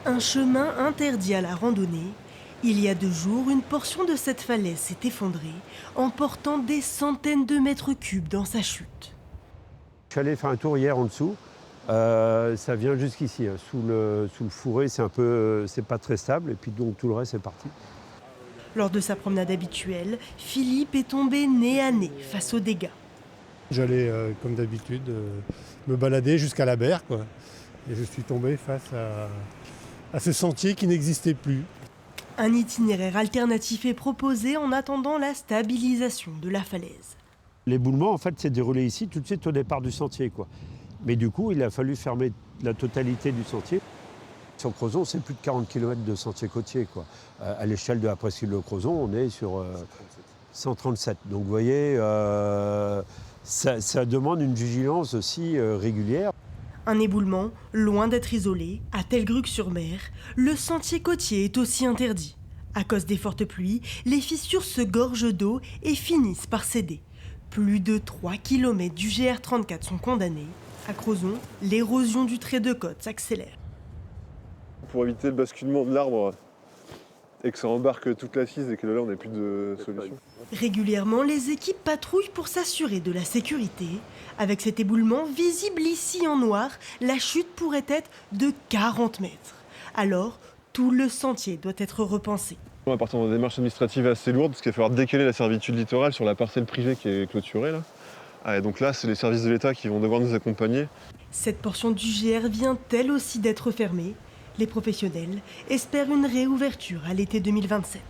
Un chemin interdit à la randonnée. Il y a 2 jours, une portion de cette falaise s'est effondrée, emportant des centaines de mètres cubes dans sa chute. Je suis allé faire un tour hier en dessous. Ça vient jusqu'ici, hein. Sous le fourré, c'est pas très stable. Et puis donc tout le reste est parti. Lors de sa promenade habituelle, Philippe est tombé nez à nez face aux dégâts. J'allais, comme d'habitude, me balader jusqu'à la berre, quoi. Et je suis tombé face à ce sentier qui n'existait plus. Un itinéraire alternatif est proposé en attendant la stabilisation de la falaise. L'éboulement, en fait, s'est déroulé ici tout de suite au départ du sentier, quoi. Mais du coup, il a fallu fermer la totalité du sentier. Sur Crozon, c'est plus de 40 km de sentier côtier, quoi. À l'échelle de la presqu'île de Crozon, on est sur 137. Donc vous voyez, ça demande une vigilance aussi régulière. Un éboulement, loin d'être isolé, à Telgruc-sur-Mer, le sentier côtier est aussi interdit. À cause des fortes pluies, les fissures se gorgent d'eau et finissent par céder. Plus de 3 km du GR34 sont condamnés. À Crozon, l'érosion du trait de côte s'accélère. Pour éviter le basculement de l'arbre et que ça embarque toute l'assise et que là on n'ait plus de solution. Régulièrement, les équipes patrouillent pour s'assurer de la sécurité. Avec cet éboulement visible ici en noir, la chute pourrait être de 40 mètres. Alors, tout le sentier doit être repensé. On va partir dans des démarches administratives assez lourdes parce qu'il va falloir décaler la servitude littorale sur la parcelle privée qui est clôturée là. Ah, et donc là, c'est les services de l'État qui vont devoir nous accompagner. Cette portion du GR vient elle aussi d'être fermée. Les professionnels espèrent une réouverture à l'été 2027.